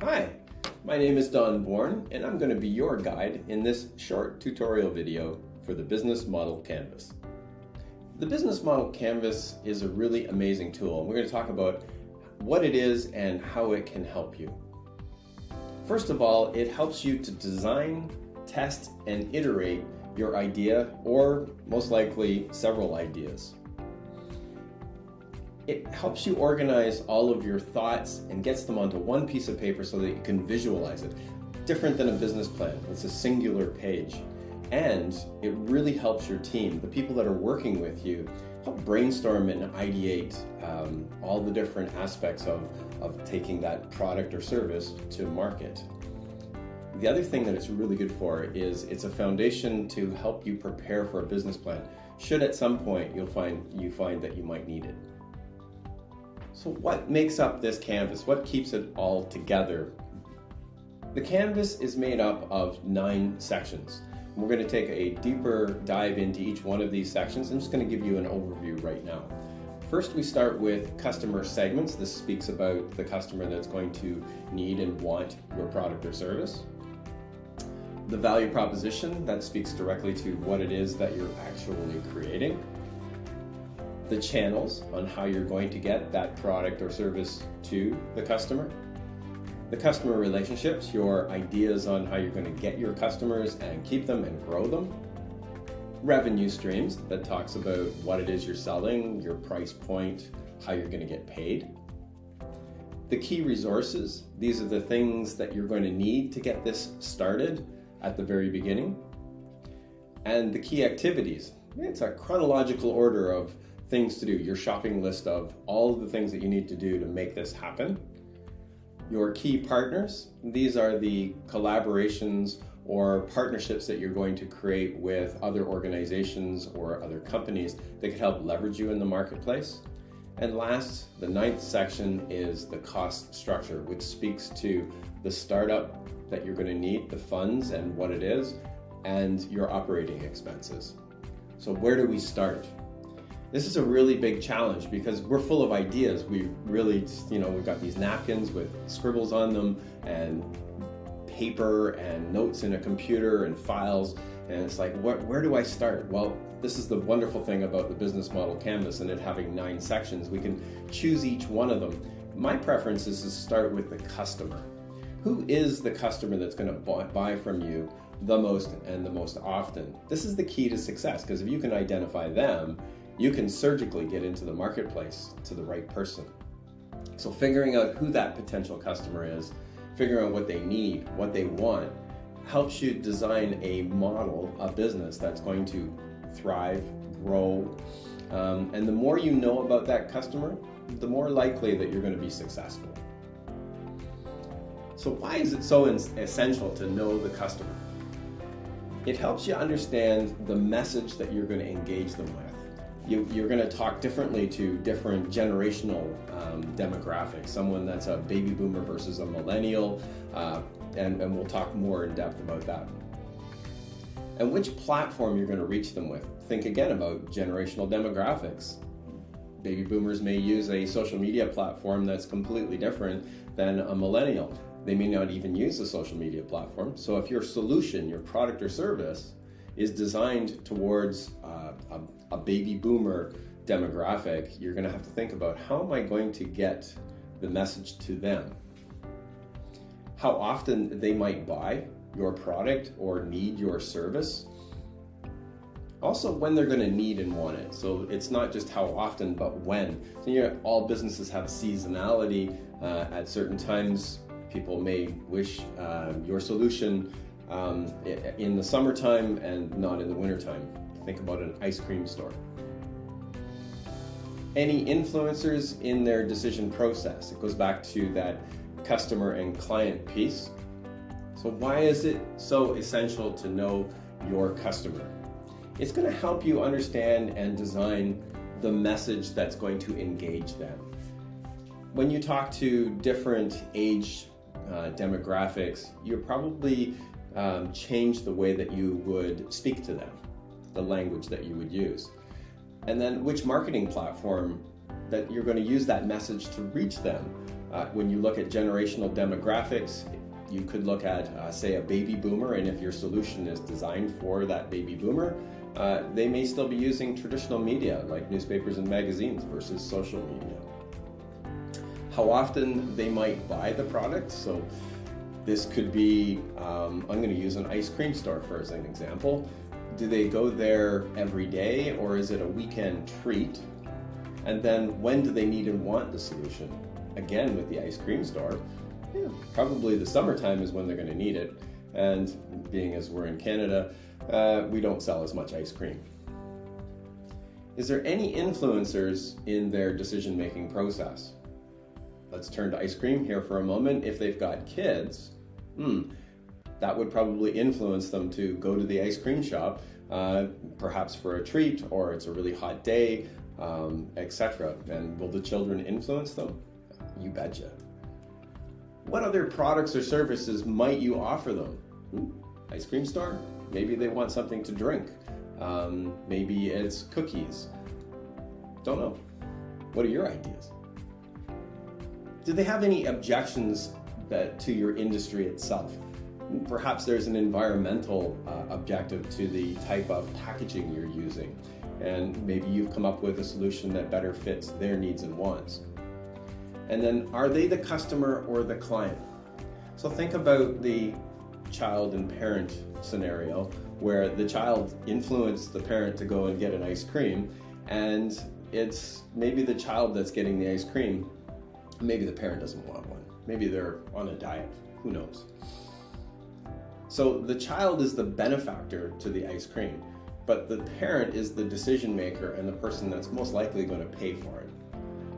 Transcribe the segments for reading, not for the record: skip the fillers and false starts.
Hi, my name is Don Bourne, and I'm going to be your guide in this short tutorial video for the Business Model Canvas. The Business Model Canvas is a really amazing tool, and we're going to talk about what it is and how it can help you. First of all, it helps you to design, test, and iterate your idea, or most likely several ideas. It helps you organize all of your thoughts and gets them onto one piece of paper so that you can visualize it. Different than a business plan, it's a singular page. And it really helps your team, the people that are working with you, help brainstorm and ideate all the different aspects of taking that product or service to market. The other thing that it's really good for is it's a foundation to help you prepare for a business plan, should at some point you find that you might need it. So what makes up this canvas? What keeps it all together? The canvas is made up of 9 sections. We're going to take a deeper dive into each one of these sections. I'm just going to give you an overview right now. First, we start with customer segments. This speaks about the customer that's going to need and want your product or service. The value proposition, that speaks directly to what it is that you're actually creating. The channels on how you're going to get that product or service to the customer. The customer relationships, your ideas on how you're going to get your customers and keep them and grow them. Revenue streams, that talks about what it is you're selling, your price point, how you're going to get paid. The key resources, these are the things that you're going to need to get this started at the very beginning. And the key activities, it's a chronological order of things to do, your shopping list of all of the things that you need to do to make this happen. Your key partners, these are the collaborations or partnerships that you're going to create with other organizations or other companies that could help leverage you in the marketplace. And last, the 9th section is the cost structure, which speaks to the startup that you're going to need, the funds and what it is, and your operating expenses. So where do we start? This is a really big challenge because we're full of ideas. We really, we've got these napkins with scribbles on them and paper and notes in a computer and files. And it's like, where do I start? Well, this is the wonderful thing about the Business Model Canvas and it having 9 sections. We can choose each one of them. My preference is to start with the customer. Who is the customer that's going to buy from you the most and the most often? This is the key to success, because if you can identify them, you can surgically get into the marketplace to the right person. So figuring out who that potential customer is, figuring out what they need, what they want, helps you design a model, a business that's going to thrive, grow, and the more you know about that customer, the more likely that you're going to be successful. So why is it so essential to know the customer? It helps you understand the message that you're going to engage them with. You're going to talk differently to different generational demographics, someone that's a baby boomer versus a millennial, and we'll talk more in depth about that. And which platform you're going to reach them with. Think again about generational demographics. Baby boomers may use a social media platform that's completely different than a millennial. They may not even use a social media platform. So if your solution, your product or service, is designed towards a baby boomer demographic, you're going to have to think about, how am I going to get the message to them? How often they might buy your product or need your service. Also, when they're going to need and want it. So it's not just how often, but when. So all businesses have seasonality. At certain times, people may wish your solution in the summertime and not in the wintertime. Think about an ice cream store. Any influencers in their decision process. It goes back to that customer and client piece. So why is it so essential to know your customer? It's going to help you understand and design the message that's going to engage them. When you talk to different age demographics, you probably change the way that you would speak to them, the language that you would use. And then which marketing platform that you're going to use that message to reach them. When you look at generational demographics, you could look at, say, a baby boomer, and if your solution is designed for that baby boomer, they may still be using traditional media like newspapers and magazines versus social media. How often they might buy the product. So this could be, I'm going to use an ice cream store for as an example. Do they go there every day, or is it a weekend treat? And then when do they need and want the solution? Again, with the ice cream store, probably the summertime is when they're going to need it. And being as we're in Canada, we don't sell as much ice cream. Is there any influencers in their decision-making process? Let's turn to ice cream here for a moment. If they've got kids, that would probably influence them to go to the ice cream shop, perhaps for a treat, or it's a really hot day, etc. And will the children influence them? You betcha. What other products or services might you offer them? Ice cream store? Maybe they want something to drink. Maybe it's cookies. Don't know. What are your ideas? Do they have any objections to your industry itself? Perhaps there's an environmental objective to the type of packaging you're using, and maybe you've come up with a solution that better fits their needs and wants. And then, are they the customer or the client? So think about the child and parent scenario where the child influenced the parent to go and get an ice cream, and it's maybe the child that's getting the ice cream. Maybe the parent doesn't want one. Maybe they're on a diet. Who knows? So the child is the benefactor to the ice cream, but the parent is the decision maker and the person that's most likely going to pay for it.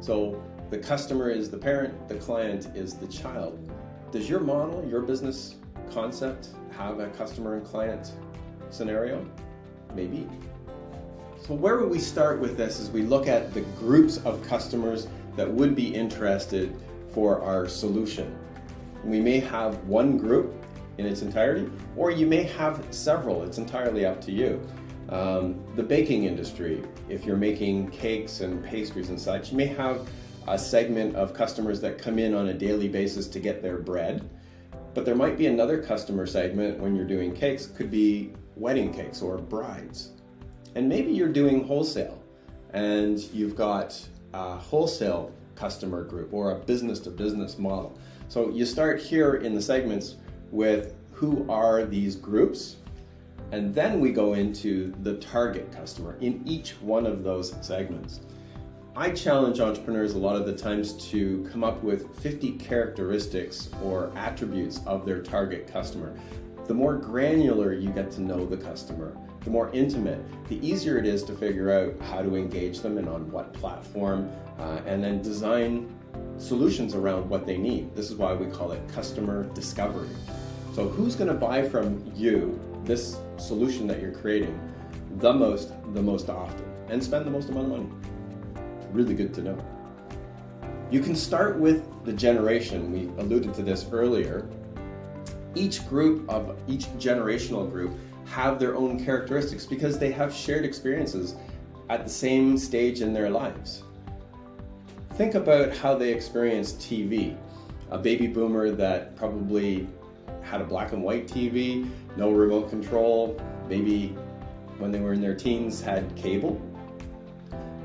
So the customer is the parent, the client is the child. Does your model, your business concept, have a customer and client scenario? Maybe. So where would we start with this as we look at the groups of customers that would be interested for our solution? We may have one group in its entirety, or you may have several. It's entirely up to you. The baking industry, if you're making cakes and pastries and such, you may have a segment of customers that come in on a daily basis to get their bread, but there might be another customer segment when you're doing cakes, could be wedding cakes or brides. And maybe you're doing wholesale and you've got a wholesale customer group or a business-to-business model. So you start here in the segments with who are these groups, and then we go into the target customer in each one of those segments. I challenge entrepreneurs a lot of the times to come up with 50 characteristics or attributes of their target customer. The more granular you get to know the customer, the more intimate, the easier it is to figure out how to engage them and on what platform, and then design solutions around what they need. This is why we call it customer discovery. So who's going to buy from you this solution that you're creating the most often and spend the most amount of money? Really good to know. You can start with the generation. We alluded to this earlier. Each generational group have their own characteristics because they have shared experiences at the same stage in their lives. Think about how they experience TV. A baby boomer that probably had a black and white TV, no remote control, maybe when they were in their teens had cable.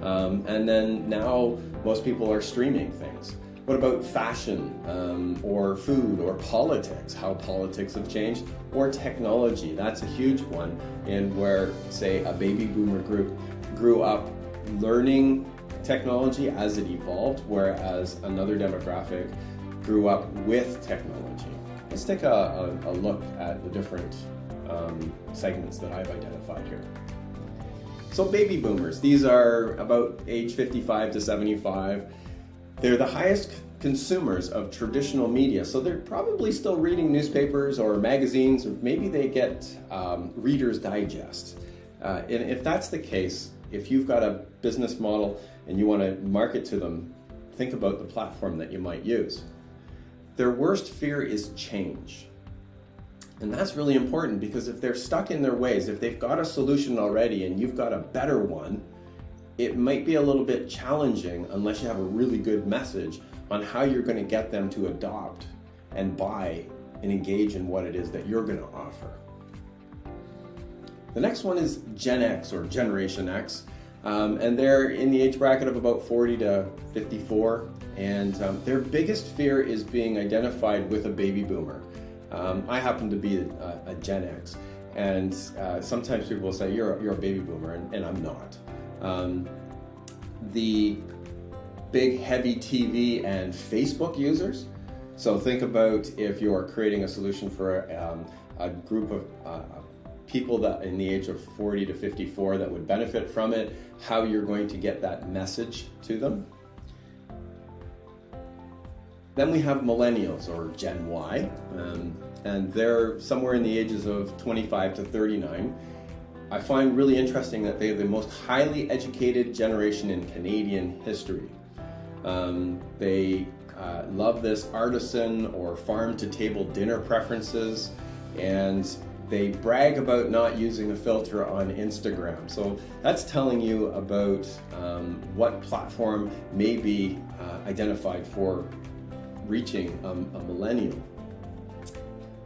And then now most people are streaming things. What about fashion, or food, or politics, how politics have changed, or technology? That's a huge one, in where, say, a baby boomer group grew up learning technology as it evolved, whereas another demographic grew up with technology. Let's take a look at the different segments that I've identified here. So baby boomers, these are about age 55 to 75. They're the highest consumers of traditional media, so they're probably still reading newspapers or magazines, or maybe they get Reader's Digest. And if that's the case, if you've got a business model and you want to market to them, think about the platform that you might use. Their worst fear is change. And that's really important, because if they're stuck in their ways, if they've got a solution already and you've got a better one, it might be a little bit challenging unless you have a really good message on how you're going to get them to adopt and buy and engage in what it is that you're going to offer. The next one is Gen X or Generation X, and they're in the age bracket of about 40 to 54, and their biggest fear is being identified with a baby boomer. I happen to be a Gen X, and sometimes people will say, you're a baby boomer, and I'm not. The big heavy TV and Facebook users, so think about if you're creating a solution for a group of people that in the age of 40 to 54 that would benefit from it, how you're going to get that message to them. Then we have millennials or Gen Y, and they're somewhere in the ages of 25 to 39. I find really interesting that they're the most highly educated generation in Canadian history. They love this artisan or farm-to-table dinner preferences, and they brag about not using a filter on Instagram. So that's telling you about what platform may be identified for reaching a millennial.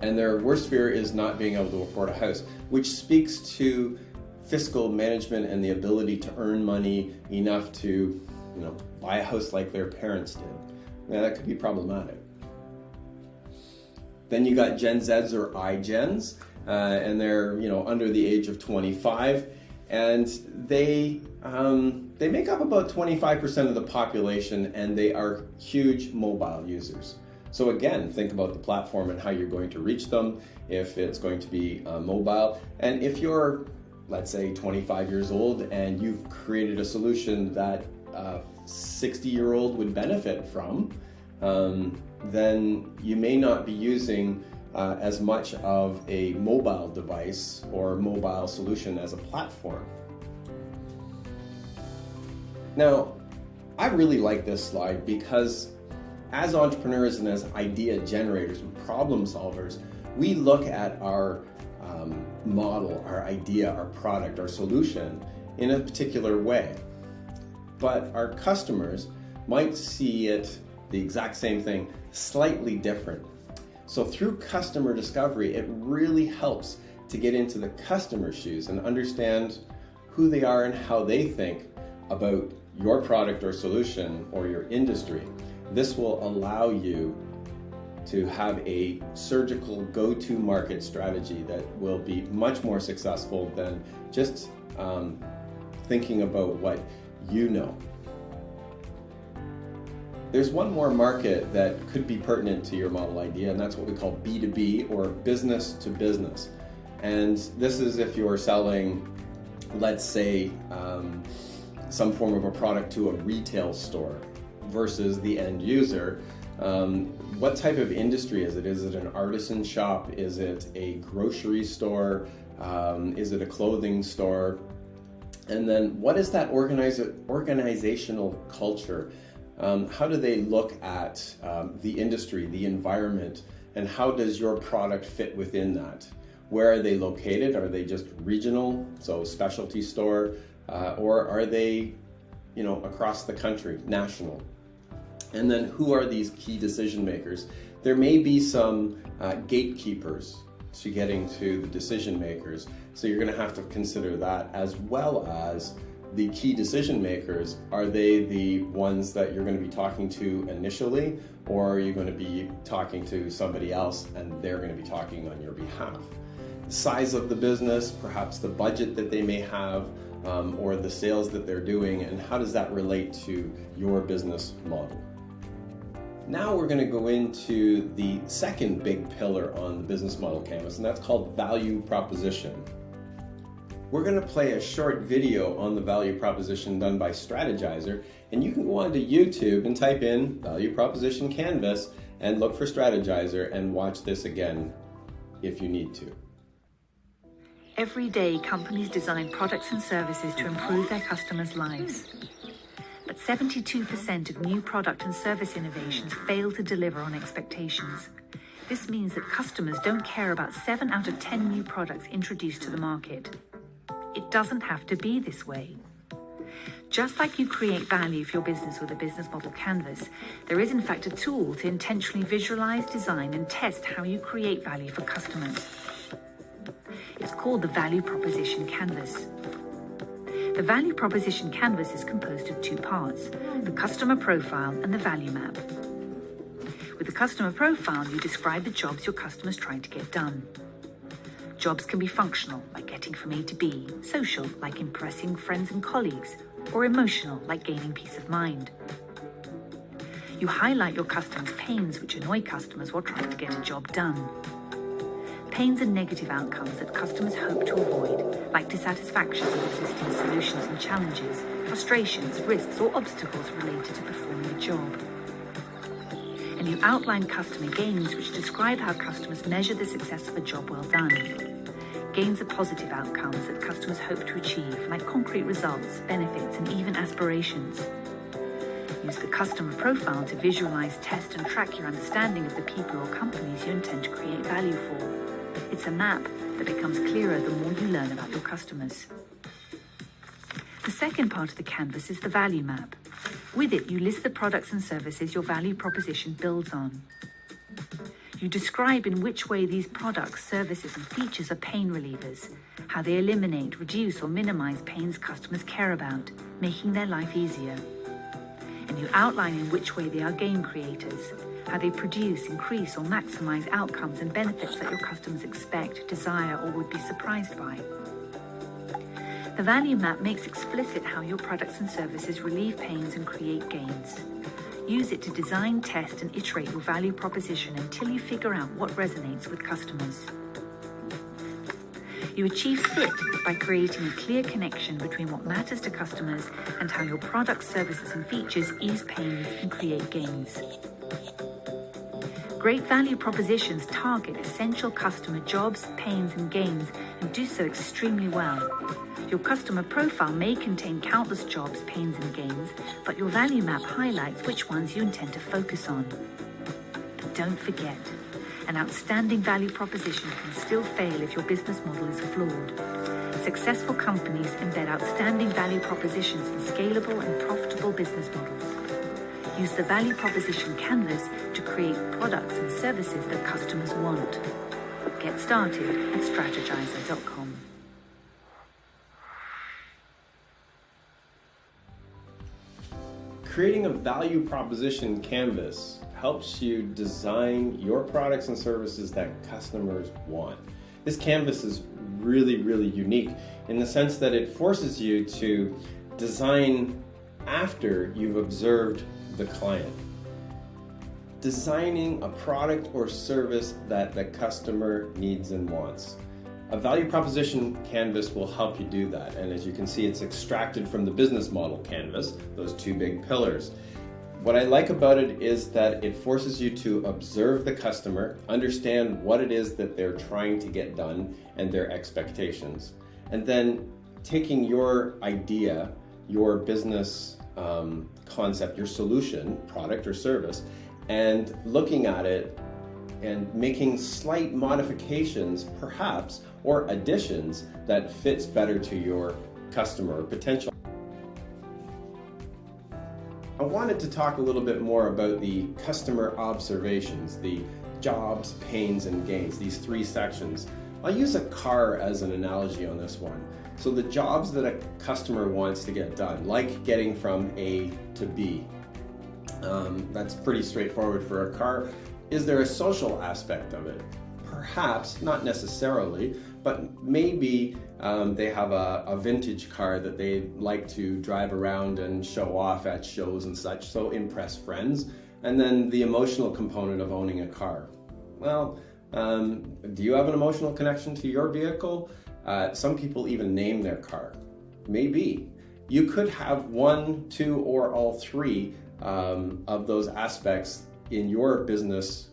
And their worst fear is not being able to afford a house, which speaks to fiscal management and the ability to earn money enough to, buy a house like their parents did. Now that could be problematic. Then you got Gen Zs or iGens, and they're under the age of 25, and they make up about 25% of the population, and they are huge mobile users. So again, think about the platform and how you're going to reach them, if it's going to be mobile. And if you're, let's say, 25 years old and you've created a solution that a 60-year-old would benefit from, then you may not be using as much of a mobile device or mobile solution as a platform. Now, I really like this slide because as entrepreneurs and as idea generators and problem solvers, we look at our model, our idea, our product, our solution in a particular way. But our customers might see it, the exact same thing, slightly different. So through customer discovery, it really helps to get into the customer's shoes and understand who they are and how they think about your product or solution or your industry. This will allow you to have a surgical go-to market strategy that will be much more successful than just thinking about what you know. There's one more market that could be pertinent to your model idea, and that's what we call B2B or business to business. And this is if you're selling, let's say, some form of a product to a retail store versus the end user. What type of industry is it? Is it an artisan shop? Is it a grocery store? Is it a clothing store? And then what is that organizational culture? How do they look at the industry, the environment, and how does your product fit within that? Where are they located? Are they just regional, so specialty store, or are they, across the country, national? And then who are these key decision makers? There may be some gatekeepers to getting to the decision makers, so you're going to have to consider that, as well as the key decision makers. Are they the ones that you're going to be talking to initially, or are you going to be talking to somebody else and they're going to be talking on your behalf? The size of the business, perhaps the budget that they may have, or the sales that they're doing, and how does that relate to your business model? Now we're going to go into the second big pillar on the business model canvas, and that's called value proposition. We're going to play a short video on the value proposition done by Strategyzer, and you can go onto YouTube and type in value proposition canvas and look for Strategyzer and watch this again if you need to. Every day, companies design products and services to improve their customers' lives. But 72% of new product and service innovations fail to deliver on expectations. This means that customers don't care about 7 out of 10 new products introduced to the market. It doesn't have to be this way. Just like you create value for your business with a business model canvas, there is in fact a tool to intentionally visualize, design, and test how you create value for customers. It's called the Value Proposition Canvas. The Value Proposition Canvas is composed of two parts, the customer profile and the value map. With the customer profile, you describe the jobs your customers trying to get done. Jobs can be functional, like getting from A to B, social, like impressing friends and colleagues, or emotional, like gaining peace of mind. You highlight your customers' pains, which annoy customers while trying to get a job done. Pains and negative outcomes that customers hope to avoid, like dissatisfaction with existing solutions and challenges, frustrations, risks, or obstacles related to performing the job. And you outline customer gains, which describe how customers measure the success of a job well done. Gains are positive outcomes that customers hope to achieve, like concrete results, benefits, and even aspirations. Use the customer profile to visualize, test, and track your understanding of the people or companies you intend to create value for. It's a map that becomes clearer the more you learn about your customers. The second part of the canvas is the value map. With it, you list the products and services your value proposition builds on. You describe in which way these products, services, and features are pain relievers, how they eliminate, reduce, or minimize pains customers care about, making their life easier. And you outline in which way they are gain creators, how they produce, increase, or maximize outcomes and benefits that your customers expect, desire, or would be surprised by. The value map makes explicit how your products and services relieve pains and create gains. Use it to design, test, and iterate your value proposition until you figure out what resonates with customers. You achieve fit by creating a clear connection between what matters to customers and how your products, services, and features ease pains and create gains. Great value propositions target essential customer jobs, pains, and gains, and do so extremely well. Your customer profile may contain countless jobs, pains, and gains, but your value map highlights which ones you intend to focus on. But don't forget, an outstanding value proposition can still fail if your business model is flawed. Successful companies embed outstanding value propositions in scalable and profitable business models. Use the value proposition canvas to create products and services that customers want. Get started at strategizer.com. Creating a value proposition canvas helps you design your products and services that customers want. This canvas is really unique in the sense that it forces you to design after you've observed the client. Designing a product or service that the customer needs and wants. A value proposition canvas will help you do that, and as you can see, it's extracted from the business model canvas, those two big pillars. What I like about it is that it forces you to observe the customer, understand what it is that they're trying to get done and their expectations, and then taking your idea, your business concept, your solution, product or service, and looking at it and making slight modifications, perhaps, or additions that fits better to your customer or potential. I wanted to talk a little bit more about the customer observations, the jobs, pains, and gains, these three sections. I'll use a car as an analogy on this one. So the jobs that a customer wants to get done, like getting from A to B, that's pretty straightforward for a car. Is there a social aspect of it? Perhaps, not necessarily, but maybe they have a vintage car that they like to drive around and show off at shows and such, so impress friends. And then the emotional component of owning a car. Well, do you have an emotional connection to your vehicle? Some people even name their car. Maybe. You could have one, two, or all three of those aspects in your business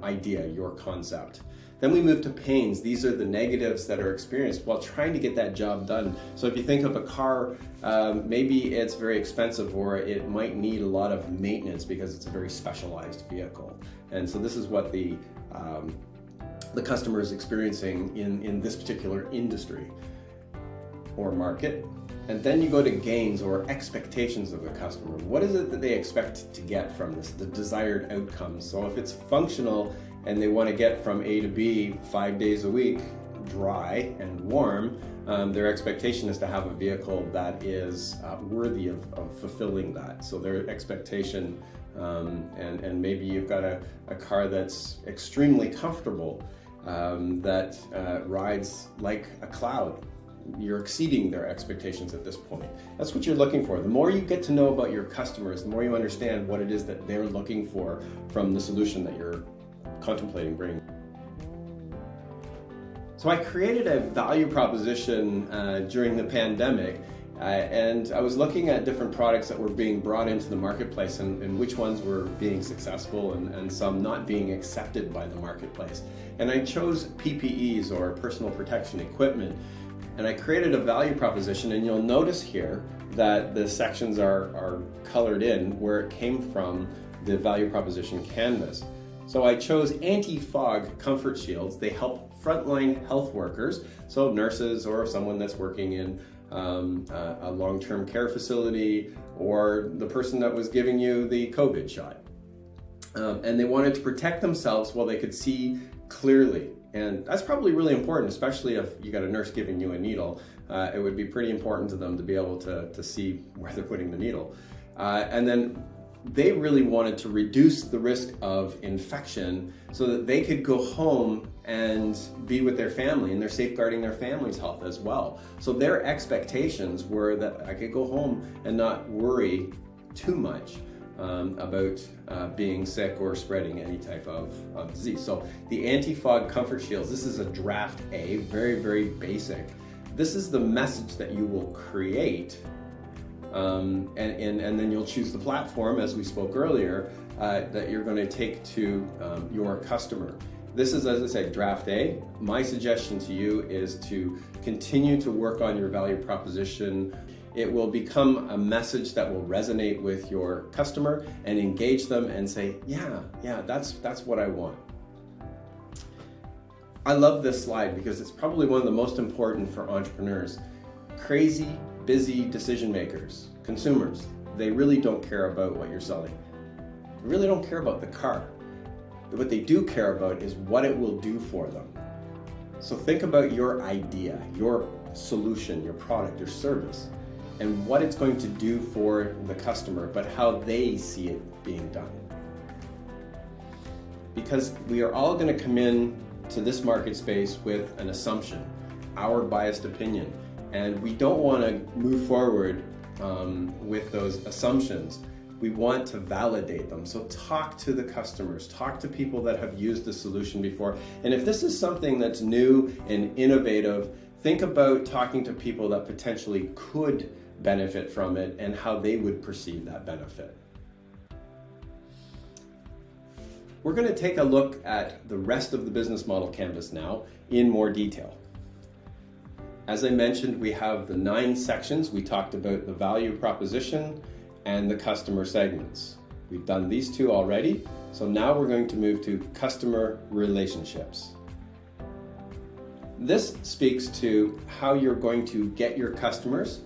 idea, your concept. Then we move to pains. These are the negatives that are experienced while trying to get that job done. So if you think of a car, maybe it's very expensive or it might need a lot of maintenance because it's a very specialized vehicle. And so this is what the customer is experiencing in this particular industry or market. And then you go to gains or expectations of the customer. What is it that they expect to get from this, the desired outcomes? So if it's functional and they want to get from A to B 5 days a week, dry and warm, their expectation is to have a vehicle that is worthy of fulfilling that. So their expectation, and maybe you've got a car that's extremely comfortable, that rides like a cloud. You're exceeding their expectations at this point. That's what you're looking for. The more you get to know about your customers, the more you understand what it is that they're looking for from the solution that you're contemplating bringing. So I created a value proposition during the pandemic, and I was looking at different products that were being brought into the marketplace and which ones were being successful and some not being accepted by the marketplace. And I chose PPEs, or personal protection equipment, and I created a value proposition, and you'll notice here that the sections are colored in where it came from the value proposition canvas. So I chose anti-fog comfort shields. They help frontline health workers, so nurses or someone that's working in a long-term care facility, or the person that was giving you the COVID shot. And they wanted to protect themselves while they could see clearly. And that's probably really important, especially if you got a nurse giving you a needle. It would be pretty important to them to be able to see where they're putting the needle. And then they really wanted to reduce the risk of infection so that they could go home and be with their family, and they're safeguarding their family's health as well. So their expectations were that I could go home and not worry too much about being sick or spreading any type of disease. So the anti-fog comfort shields, this is a draft A, very, very basic. This is the message that you will create, and then you'll choose the platform, as we spoke earlier, that you're going to take to your customer. This is, as I said, draft A. My suggestion to you is to continue to work on your value proposition. It will become a message that will resonate with your customer and engage them and say, yeah, that's what I want. I love this slide because it's probably one of the most important for entrepreneurs. Crazy, busy decision makers, consumers, they really don't care about what you're selling. They really don't care about the car. What they do care about is what it will do for them. So think about your idea, your solution, your product, your service, and what it's going to do for the customer, but how they see it being done. Because we are all going to come in to this market space with an assumption, our biased opinion, and we don't want to move forward with those assumptions. We want to validate them. So talk to the customers, talk to people that have used the solution before. And if this is something that's new and innovative, think about talking to people that potentially could benefit from it and how they would perceive that benefit. We're going to take a look at the rest of the business model canvas now in more detail. As I mentioned, we have the 9 sections. We talked about the value proposition and the customer segments. We've done these 2 already, so now we're going to move to customer relationships. This speaks to how you're going to get your customers,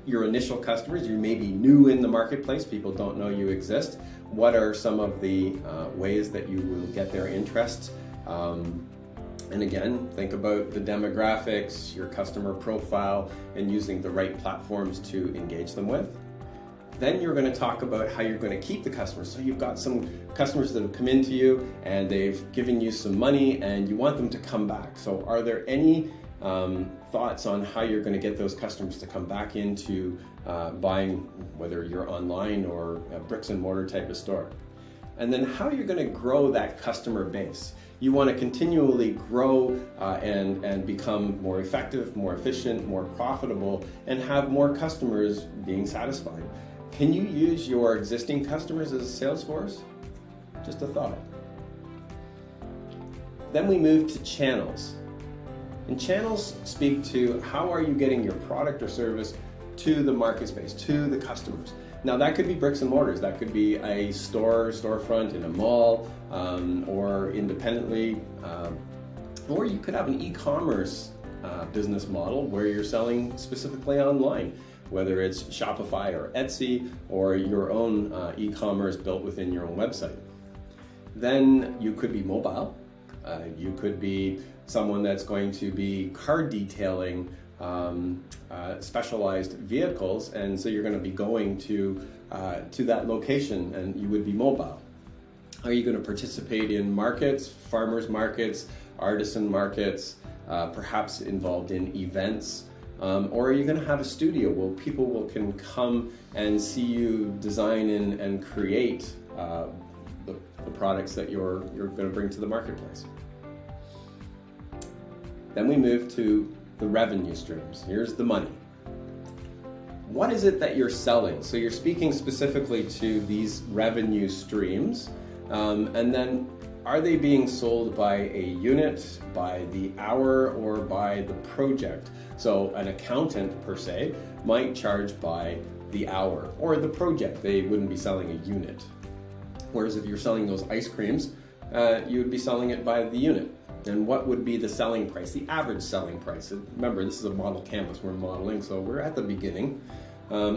your initial customers. You may be new in the marketplace, people don't know you exist. What are some of the ways that you will get their interest? And again, think about the demographics, your customer profile, and using the right platforms to engage them with. Then you're going to talk about how you're going to keep the customers. So you've got some customers that have come into you and they've given you some money and you want them to come back. So are there any thoughts on how you're going to get those customers to come back into buying, whether you're online or a bricks and mortar type of store? And then how you're going to grow that customer base. You want to continually grow and become more effective, more efficient, more profitable, and have more customers being satisfied. Can you use your existing customers as a sales force? Just a thought. Then we move to channels. And channels speak to how are you getting your product or service to the market space, to the customers. Now that could be bricks and mortars, that could be a storefront in a mall, or independently, or you could have an e-commerce business model where you're selling specifically online. whether it's Shopify or Etsy or your own e-commerce built within your own website. Then you could be mobile. You could be someone that's going to be car detailing specialized vehicles, and so you're going to be going to that location, and you would be mobile. Are you going to participate in markets, farmers markets, artisan markets, perhaps involved in events? Or are you going to have a studio where people can come and see you design and create the products that you're going to bring to the marketplace? Then we move to the revenue streams. Here's the money. What is it that you're selling? So you're speaking specifically to these revenue streams, and then are they being sold by a unit, by the hour, or by the project? So an accountant, per se, might charge by the hour, or the project. They wouldn't be selling a unit. Whereas if you're selling those ice creams, you would be selling it by the unit. And what would be the selling price, the average selling price? Remember, this is a model canvas we're modeling, so we're at the beginning.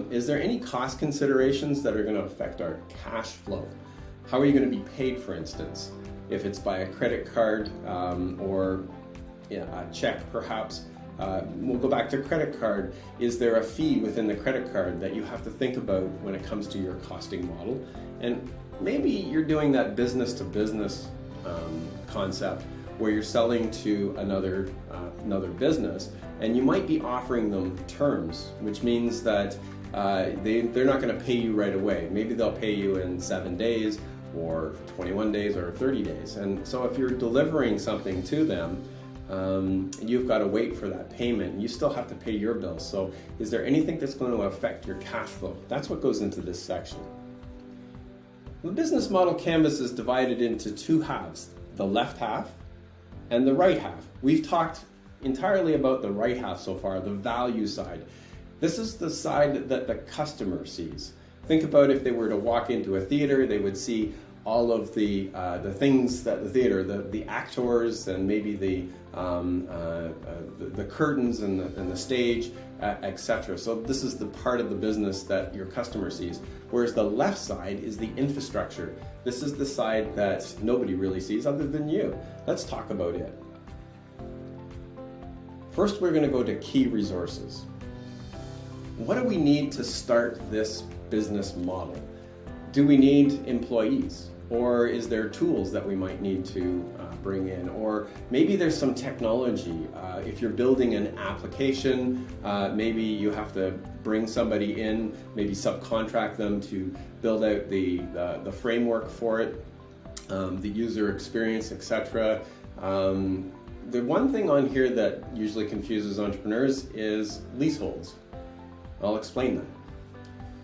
Is there any cost considerations that are going to affect our cash flow? How are you going to be paid, for instance? If it's by a credit card or a check, perhaps. We'll go back to credit card. Is there a fee within the credit card that you have to think about when it comes to your costing model? And maybe you're doing that business to business concept where you're selling to another business, and you might be offering them terms, which means that they're not going to pay you right away. Maybe they'll pay you in 7 days or 21 days or 30 days. And so if you're delivering something to them, you've got to wait for that payment, and you still have to pay your bills. So is there anything that's going to affect your cash flow? That's what goes into this section. The business model canvas is divided into two halves, the left half and the right half. We've talked entirely about the right half so far, the value side. This is the side that the customer sees. Think about if they were to walk into a theater, they would see all of the things that the theater, the actors, and maybe the curtains and the stage, etc. So this is the part of the business that your customer sees. Whereas the left side is the infrastructure. This is the side that nobody really sees other than you. Let's talk about it. First, we're going to go to key resources. What do we need to start this business model? Do we need employees? Or is there tools that we might need to bring in? Or maybe there's some technology. If you're building an application, maybe you have to bring somebody in, maybe subcontract them to build out the framework for it, the user experience, etc. The one thing on here that usually confuses entrepreneurs is leaseholds. I'll explain that.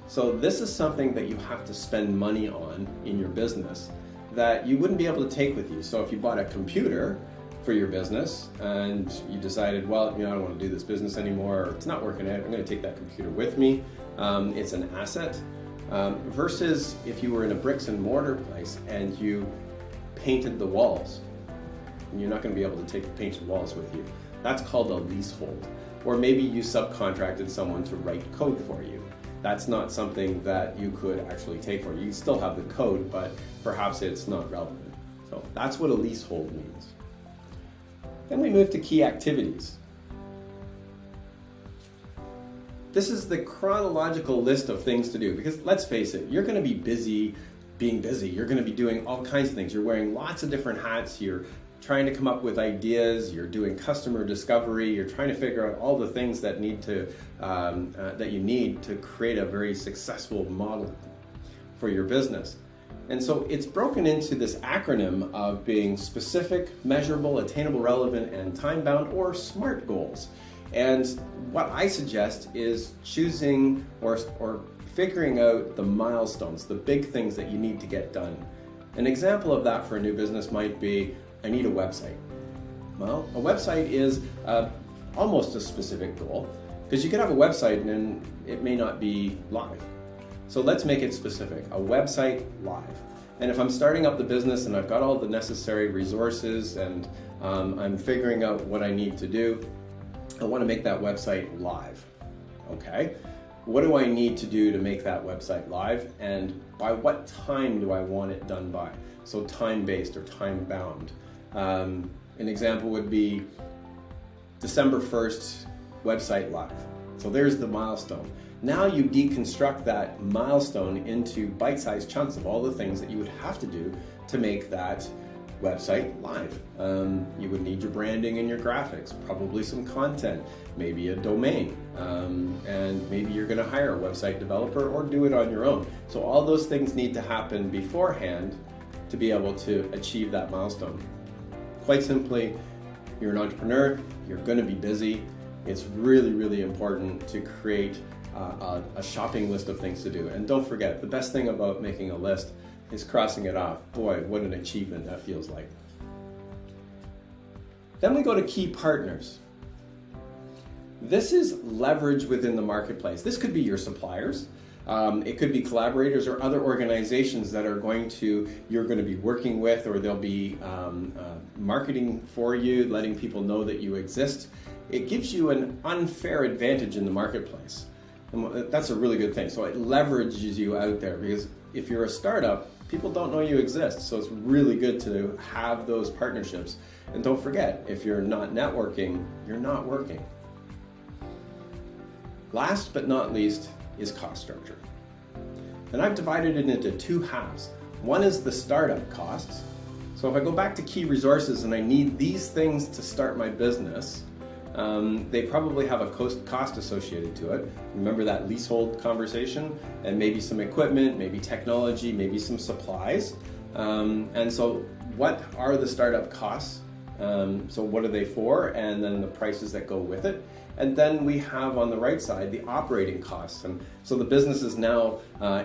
So this is something that you have to spend money on in your business that you wouldn't be able to take with you. So if you bought a computer for your business and you decided, well, I don't want to do this business anymore, or it's not working out, I'm going to take that computer with me. It's an asset. Versus if you were in a bricks and mortar place and you painted the walls, you're not going to be able to take the painted walls with you. That's called a leasehold. Or maybe you subcontracted someone to write code for you. That's not something that you could actually take for you. You still have the code, but perhaps it's not relevant. So that's what a leasehold means. Then we move to key activities. This is the chronological list of things to do, because let's face it, you're going to be busy being busy. You're going to be doing all kinds of things. You're wearing lots of different hats. You're trying to come up with ideas. You're doing customer discovery. You're trying to figure out all the things that you need to create a very successful model for your business. And so it's broken into this acronym of being specific, measurable, attainable, relevant, and time-bound, or SMART goals. And what I suggest is choosing or figuring out the milestones, the big things that you need to get done. An example of that for a new business might be, I need a website. Well, a website is almost a specific goal, because you could have a website and it may not be live. So let's make it specific, a website live. And if I'm starting up the business and I've got all the necessary resources and I'm figuring out what I need to do, I want to make that website live. Okay. what do I need to do to make that website live, and by what time do I want it done by? So time-based or time-bound. An example would be December 1st, website live. So there's the milestone. Now you deconstruct that milestone into bite-sized chunks of all the things that you would have to do to make that website live. You would need your branding and your graphics, probably some content, maybe a domain, and maybe you're going to hire a website developer or do it on your own. So all those things need to happen beforehand to be able to achieve that milestone. Quite simply, you're an entrepreneur, you're going to be busy. It's really, really important to create a shopping list of things to do. And don't forget, the best thing about making a list is crossing it off. Boy, what an achievement that feels like. Then we go to key partners. This is leverage within the marketplace. This could be your suppliers. It could be collaborators or other organizations that you're going to be working with, or they'll be marketing for you, letting people know that you exist. It gives you an unfair advantage in the marketplace. And that's a really good thing. So it leverages you out there, because if you're a startup, people don't know you exist. So it's really good to have those partnerships. And don't forget, if you're not networking, you're not working. Last but not least is cost structure. And I've divided it into two halves. One is the startup costs. So if I go back to key resources and I need these things to start my business, they probably have a cost associated to it. Remember that leasehold conversation? And maybe some equipment, maybe technology, maybe some supplies. And so what are the startup costs? So what are they for? And then the prices that go with it. And then we have on the right side the operating costs. And so the business is now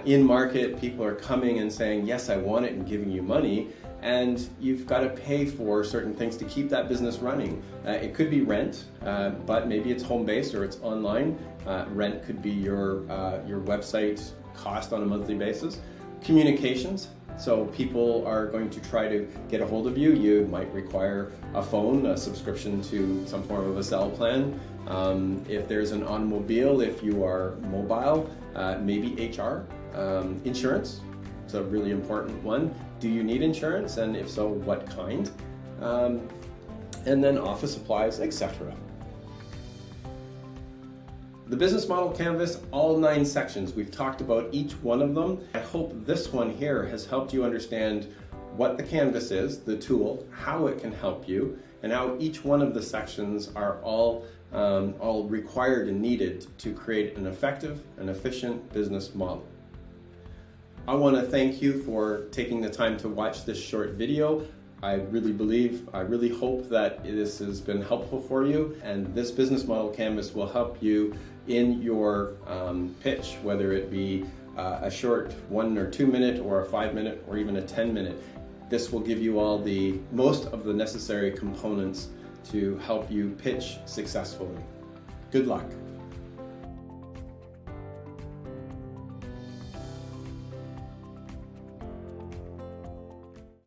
in market. People are coming and saying, yes, I want it, and giving you money. And you've got to pay for certain things to keep that business running. It could be rent, but maybe it's home-based or it's online. Rent could be your website cost on a monthly basis. Communications. So people are going to try to get a hold of you. You might require a phone, a subscription to some form of a cell plan. If there's an automobile, if you are mobile, maybe HR, insurance. It's a really important one. Do you need insurance? And if so, what kind? And then office supplies, etc. The business model canvas, all 9 sections. We've talked about each one of them. I hope this one here has helped you understand what the canvas is, the tool, how it can help you, and how each one of the sections are all required and needed to create an effective and efficient business model. I want to thank you for taking the time to watch this short video. I really hope that this has been helpful for you, and this business model canvas will help you in your pitch, whether it be a short 1 or 2 minute or a 5 minute or even a 10 minute. This will give you all most of the necessary components to help you pitch successfully. Good luck.